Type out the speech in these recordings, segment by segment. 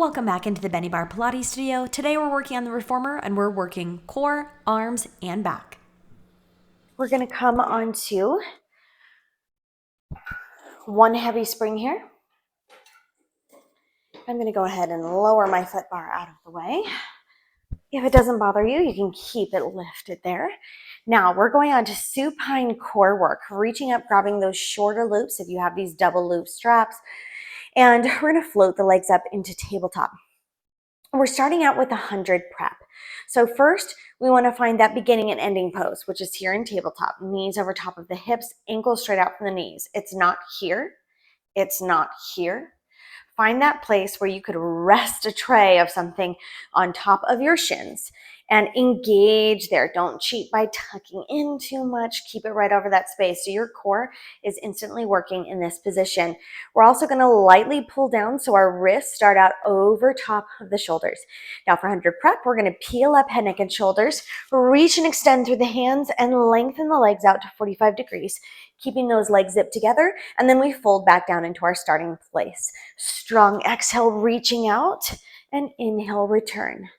Welcome back into the Bennie Barre Pilates studio. Today we're working on the reformer and we're working core, arms, and back. We're going to come onto one heavy spring here. I'm going to go ahead and lower my foot bar out of the way. If it doesn't bother you, you can keep it lifted there. Now we're going on to supine core work, reaching up, grabbing those shorter loops if you have these double loop straps, and we're going to float the legs up into tabletop. We're starting out with 100 prep. So first, we want to find that beginning and ending pose, which is here in tabletop. Knees over top of the hips, ankles straight out from the knees. It's not here. It's not here. Find that place where you could rest a tray of something on top of your shins and engage there. Don't cheat by tucking in too much. Keep it right over that space so your core is instantly working in this position. We're also going to lightly pull down so our wrists start out over top of the shoulders. Now for 100 prep, we're going to peel up head, neck, and shoulders, reach and extend through the hands and lengthen the legs out to 45 degrees, keeping those legs zipped together, and then we fold back down into our starting place. Strong exhale, reaching out, and inhale, return.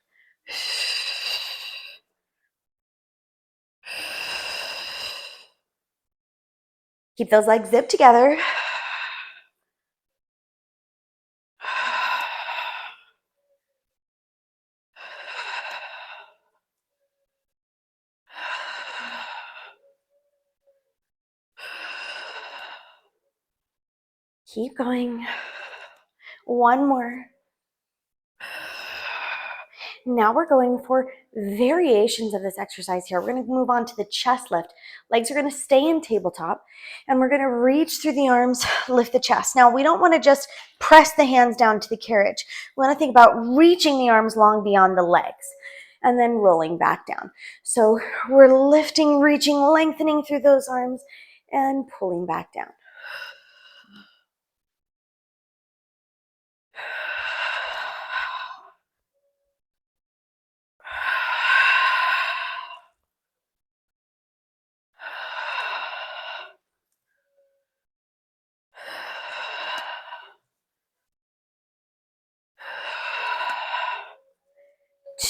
Keep those legs zipped together. Keep going. One more. Now we're going for variations of this exercise here. We're going to move on to the chest lift. Legs are going to stay in tabletop, and we're going to reach through the arms, lift the chest. Now, we don't want to just press the hands down to the carriage. We want to think about reaching the arms long beyond the legs and then rolling back down. So we're lifting, reaching, lengthening through those arms and pulling back down.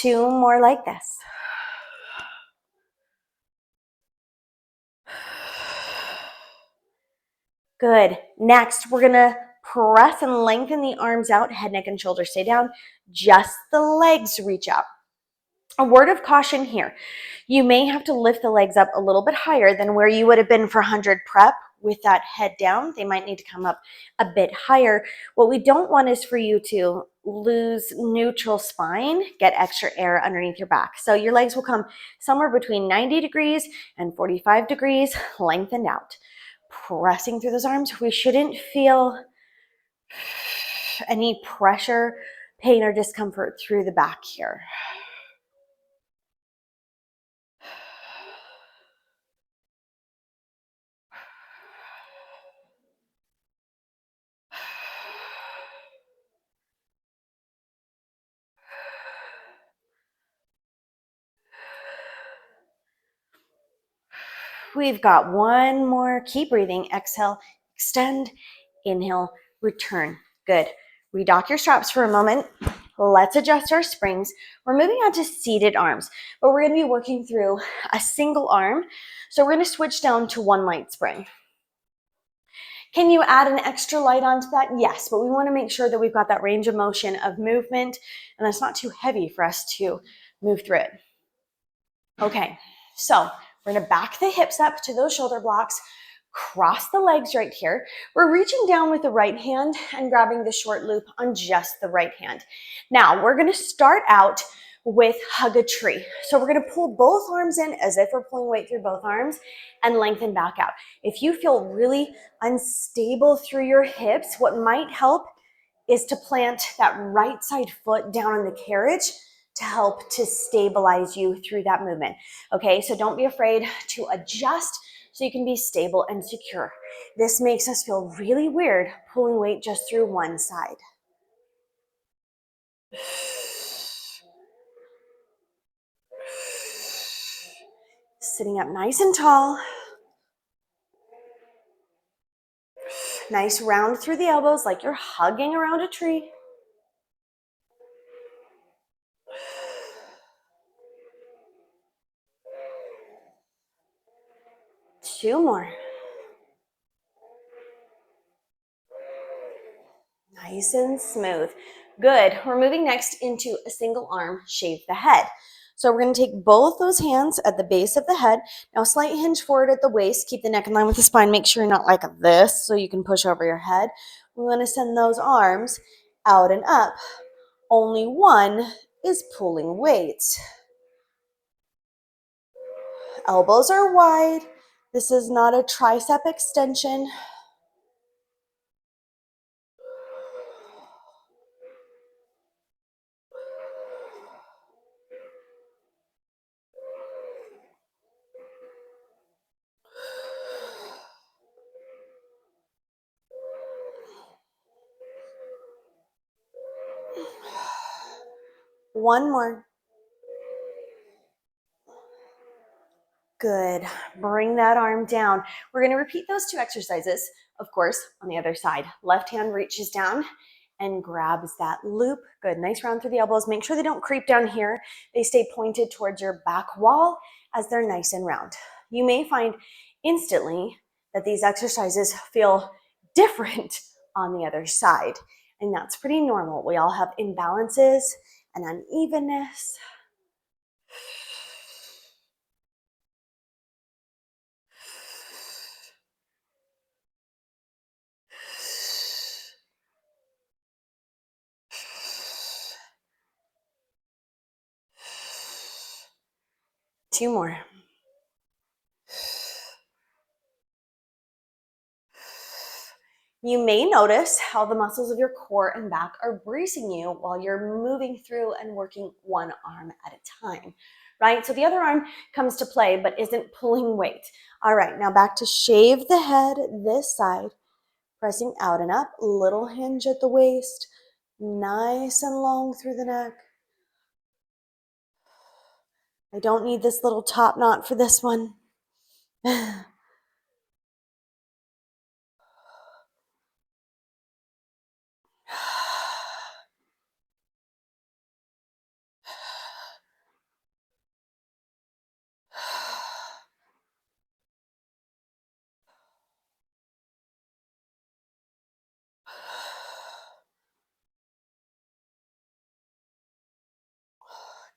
Two more like this. Good. Next, we're going to press and lengthen the arms out, head, neck, and shoulders stay down. Just the legs reach up. A word of caution here. You may have to lift the legs up a little bit higher than where you would have been for 100 prep with that head down. They might need to come up a bit higher. What we don't want is for you to lose neutral spine, get extra air underneath your back. So your legs will come somewhere between 90 degrees and 45 degrees, lengthened out. Pressing through those arms. We shouldn't feel any pressure, pain, or discomfort through the back here. We've got one more. Keep breathing. Exhale, extend, inhale, return. Good. Redock your straps for a moment. Let's adjust our springs. We're moving on to seated arms, but we're going to be working through a single arm. So we're going to switch down to one light spring. Can you add an extra light onto that? Yes, but we want to make sure that we've got that range of motion of movement and that's not too heavy for us to move through it. Okay, so we're going to back the hips up to those shoulder blocks, cross the legs right here. We're reaching down with the right hand and grabbing the short loop on just the right hand. Now, we're going to start out with hug a tree. So we're going to pull both arms in as if we're pulling weight through both arms and lengthen back out. If you feel really unstable through your hips, what might help is to plant that right side foot down on the carriage to help to stabilize you through that movement. Okay, so don't be afraid to adjust so you can be stable and secure. This makes us feel really weird pulling weight just through one side. Sitting up nice and tall. Nice round through the elbows like you're hugging around a tree. 2 more. Nice and smooth. Good. We're moving next into a single arm shave the head. So we're going to take both those hands at the base of the head. Now slight hinge forward at the waist. Keep the neck in line with the spine. Make sure you're not like this so you can push over your head. We want to send those arms out and up. Only one is pulling weight. Elbows are wide. This is not a tricep extension. One more. Good. Bring that arm down. We're going to repeat those 2 exercises, of course, on the other side. Left hand reaches down and grabs that loop. Good. Nice round through the elbows. Make sure they don't creep down here. They stay pointed towards your back wall as they're nice and round. You may find instantly that these exercises feel different on the other side, and that's pretty normal. We all have imbalances and unevenness. Two more. You may notice how the muscles of your core and back are bracing you while you're moving through and working one arm at a time, right? So the other arm comes to play but isn't pulling weight. All right, now back to shave the head this side, pressing out and up, little hinge at the waist, nice and long through the neck. I don't need this little top knot for this one.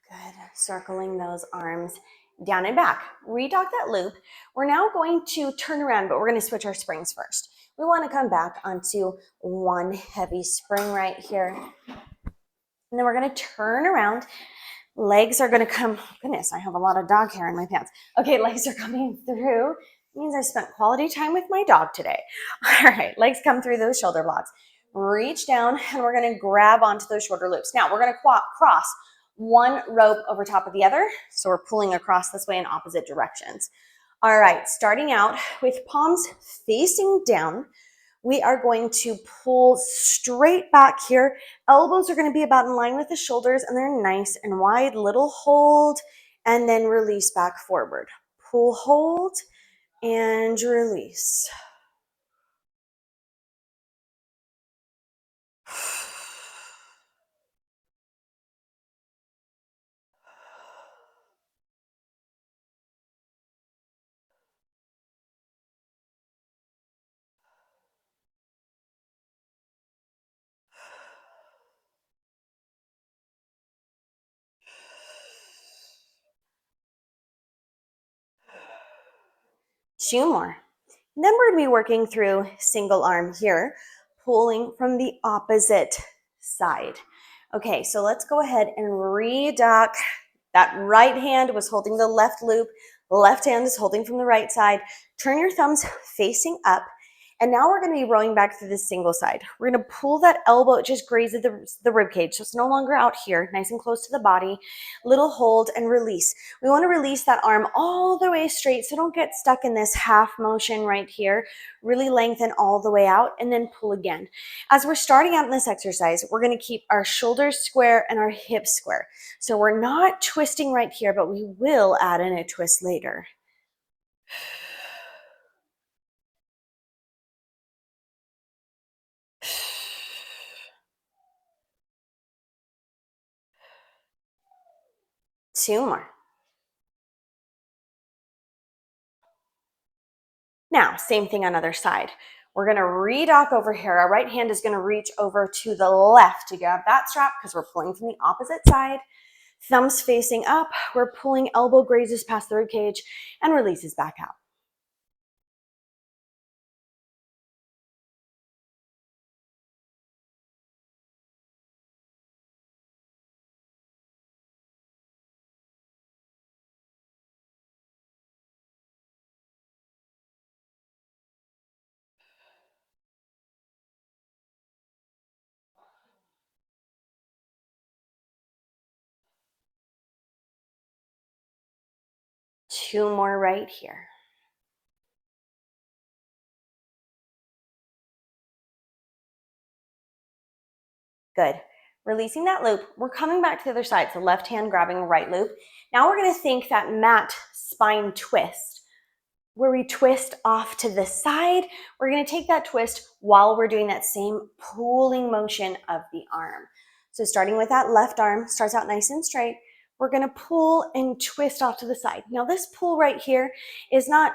Good. Circling those arms down and back. Redock that loop. We're now going to turn around, but we're going to switch our springs first. We want to come back onto one heavy spring right here. And then we're going to turn around. Legs are going to come. Goodness, I have a lot of dog hair in my pants. Okay, legs are coming through. It means I spent quality time with my dog today. All right, legs come through those shoulder blocks. Reach down, and we're going to grab onto those shoulder loops. Now, we're going to cross one rope over top of the other. So we're pulling across this way in opposite directions. All right, starting out with palms facing down, we are going to pull straight back here. Elbows are going to be about in line with the shoulders, and they're nice and wide. Little hold, and then release back forward. Pull, hold, and release. Two more. Then we're going to be working through single arm here, pulling from the opposite side. Okay, so let's go ahead and redock. That right hand was holding the left loop. Left hand is holding from the right side. Turn your thumbs facing up. And now we're going to be rowing back through the single side. We're going to pull that elbow, it just grazes the rib cage. So it's no longer out here, nice and close to the body. Little hold and release. We want to release that arm all the way straight, so don't get stuck in this half motion right here. Really lengthen all the way out and then pull again. As we're starting out in this exercise, we're going to keep our shoulders square and our hips square. So we're not twisting right here, but we will add in a twist later. Two more. Now, same thing on other side. We're gonna redock over here. Our right hand is gonna reach over to the left to grab that strap because we're pulling from the opposite side. Thumbs facing up. We're pulling, elbow grazes past the rib cage and releases back out. Two more right here. Good. Releasing that loop. We're coming back to the other side. So left hand grabbing right loop. Now we're going to think that mat spine twist, where we twist off to the side. We're going to take that twist while we're doing that same pulling motion of the arm. So starting with that left arm, starts out nice and straight. We're going to pull and twist off to the side. Now this pull right here is not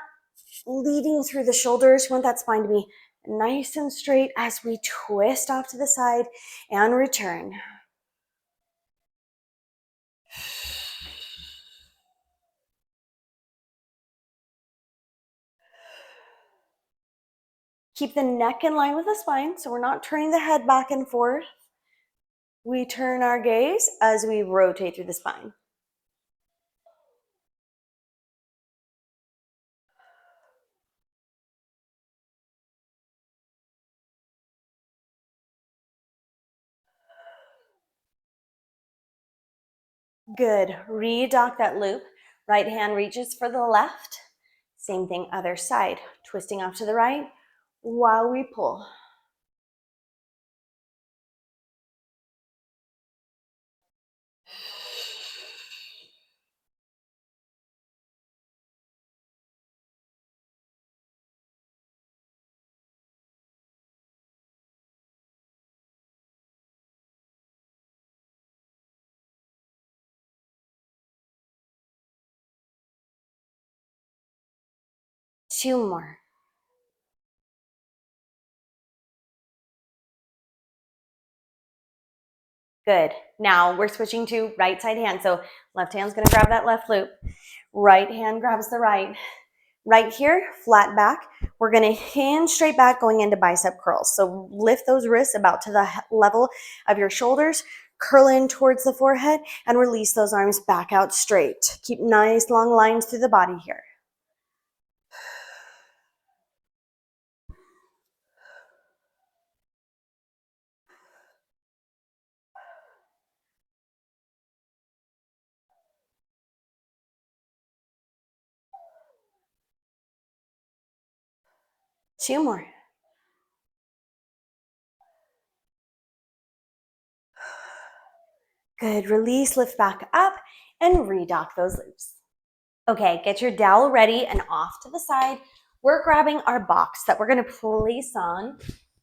leading through the shoulders. We want that spine to be nice and straight as we twist off to the side and return. Keep the neck in line with the spine, so we're not turning the head back and forth. We turn our gaze as we rotate through the spine. Good. Redock that loop. Right hand reaches for the left. Same thing, other side. Twisting off to the right while we pull. Two more. Good. Now we're switching to right side hand. So left hand's gonna grab that left loop. Right hand grabs the right. Right here, flat back. We're gonna hinge straight back going into bicep curls. So lift those wrists about to the level of your shoulders, curl in towards the forehead, and release those arms back out straight. Keep nice long lines through the body here. Two more. Good. Release, lift back up, and redock those loops. Okay, get your dowel ready and off to the side. We're grabbing our box that we're gonna place on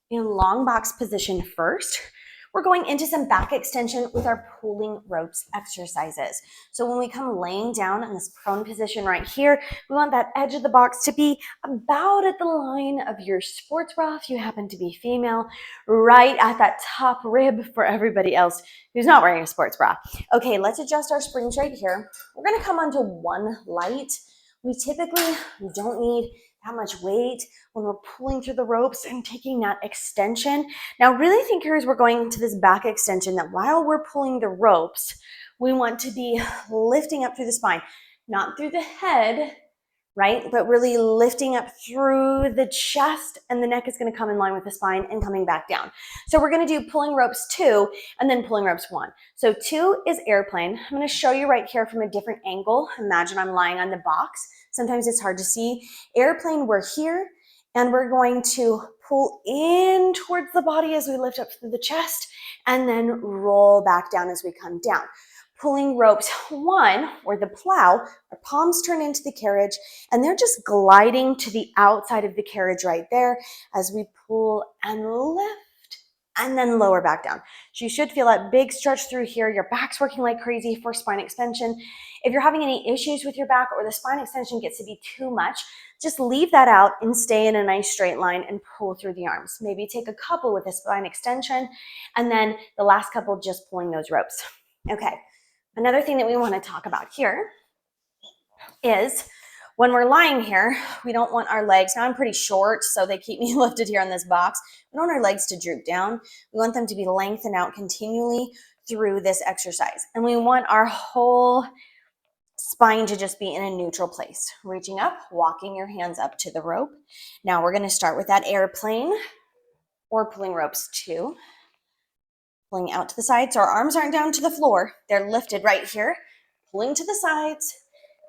in long box position first. We're going into some back extension with our pulling ropes exercises. So when we come laying down in this prone position right here, we want that edge of the box to be about at the line of your sports bra if you happen to be female, right at that top rib for everybody else who's not wearing a sports bra. Okay, let's adjust our springs right here. We're gonna come onto one light. We typically don't need that much weight when we're pulling through the ropes and taking that extension. Now really think here as we're going to this back extension that while we're pulling the ropes, we want to be lifting up through the spine, not through the head, right? But really lifting up through the chest, and the neck is gonna come in line with the spine and coming back down. So we're gonna do pulling ropes 2 and then pulling ropes 1. So 2 is airplane. I'm gonna show you right here from a different angle. Imagine I'm lying on the box. Sometimes it's hard to see. Airplane, we're here, and we're going to pull in towards the body as we lift up through the chest, and then roll back down as we come down. Pulling ropes 1, or the plow, our palms turn into the carriage, and they're just gliding to the outside of the carriage right there as we pull and lift and then lower back down. So you should feel that big stretch through here. Your back's working like crazy for spine extension. If you're having any issues with your back or the spine extension gets to be too much, just leave that out and stay in a nice straight line and pull through the arms. Maybe take a couple with a spine extension and then the last couple just pulling those ropes. Okay, another thing that we want to talk about here is when we're lying here, we don't want our legs, now I'm pretty short, so they keep me lifted here on this box. We don't want our legs to droop down. We want them to be lengthened out continually through this exercise. And we want our whole spine to just be in a neutral place. Reaching up, walking your hands up to the rope. Now we're gonna start with that airplane or pulling ropes too. Pulling out to the side, so our arms aren't down to the floor. They're lifted right here. Pulling to the sides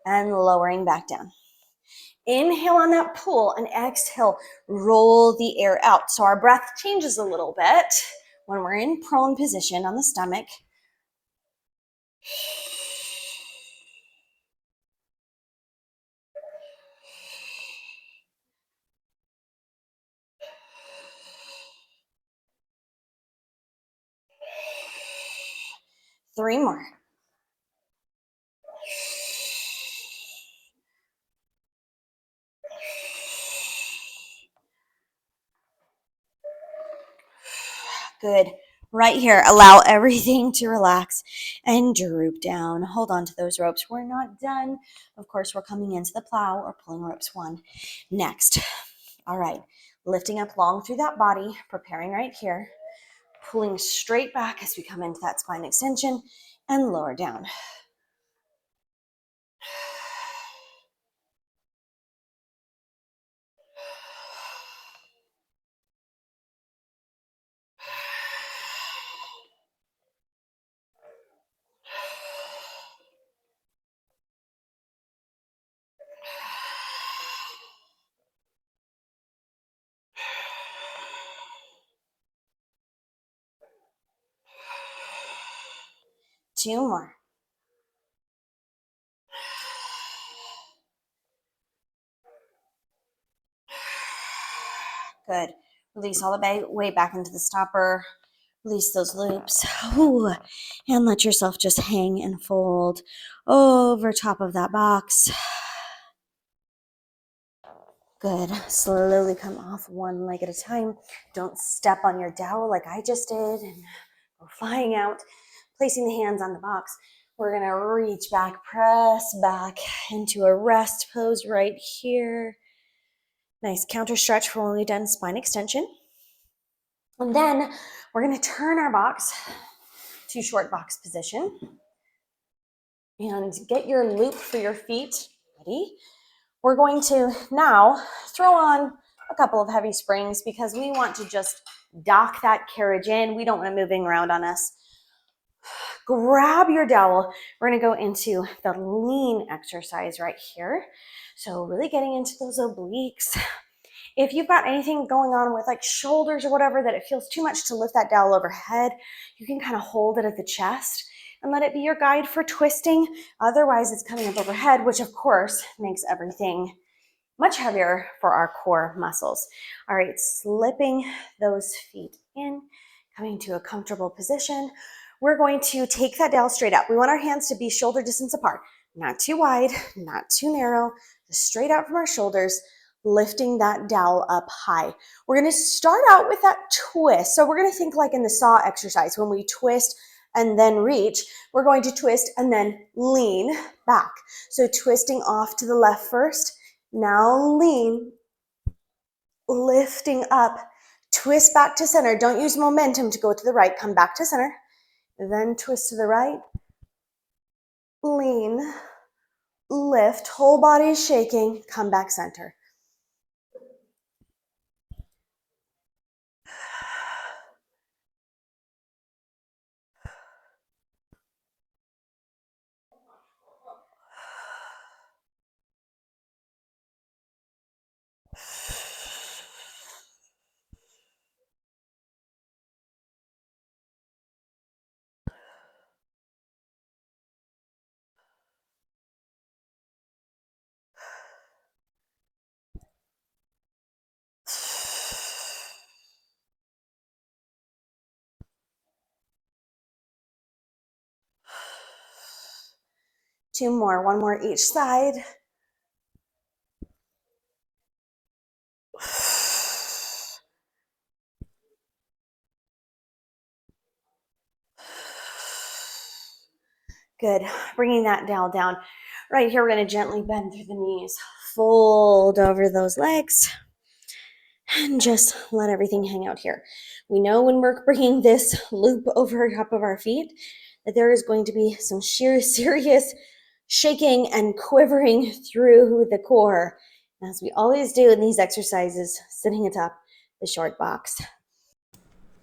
and lowering back down. Inhale on that pull and exhale, roll the air out. So our breath changes a little bit when we're in prone position on the stomach. Three more. Good. Right here, allow everything to relax and droop down. Hold on to those ropes. We're not done. Of course, we're coming into the plow or pulling ropes one. Next. All right. Lifting up long through that body, preparing right here. Pulling straight back as we come into that spine extension and lower down. Two more. Good. Release all the way back into the stopper. Release those loops. Ooh. And let yourself just hang and fold over top of that box. Good. Slowly come off one leg at a time. Don't step on your dowel like I just did and go flying out. Placing the hands on the box. We're going to reach back, press back into a rest pose right here. Nice counter stretch for when we've done spine extension. And then we're going to turn our box to short box position and get your loop for your feet ready. We're going to now throw on a couple of heavy springs because we want to just dock that carriage in. We don't want it moving around on us. Grab your dowel. We're going to go into the lean exercise right here. So really getting into those obliques. If you've got anything going on with like shoulders or whatever that it feels too much to lift that dowel overhead, you can kind of hold it at the chest and let it be your guide for twisting. Otherwise, it's coming up overhead, which of course makes everything much heavier for our core muscles. All right, slipping those feet in, coming to a comfortable position. We're going to take that dowel straight up. We want our hands to be shoulder distance apart, not too wide, not too narrow, just straight out from our shoulders, lifting that dowel up high. We're going to start out with that twist. So we're going to think like in the saw exercise, when we twist and then reach, we're going to twist and then lean back. So twisting off to the left first, now lean, lifting up, twist back to center. Don't use momentum to go to the right, come back to center, then twist to the right, lean, lift, whole body is shaking, come back center. 2 more, 1 more each side. Good. Bringing that dowel down. Right here, we're going to gently bend through the knees. Fold over those legs. And just let everything hang out here. We know when we're bringing this loop over top of our feet that there is going to be some sheer, serious shaking and quivering through the core, as we always do in these exercises, sitting atop the short box.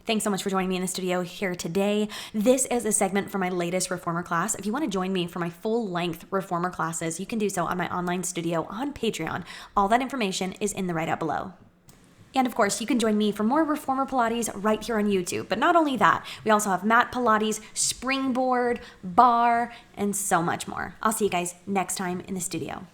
Thanks so much for joining me in the studio here today. This is a segment from my latest reformer class. If you want to join me for my full-length reformer classes, you can do so on my online studio on Patreon. All that information is in the write-up below. And of course, you can join me for more reformer Pilates right here on YouTube. But not only that, we also have Mat Pilates, Springboard, Barre, and so much more. I'll see you guys next time in the studio.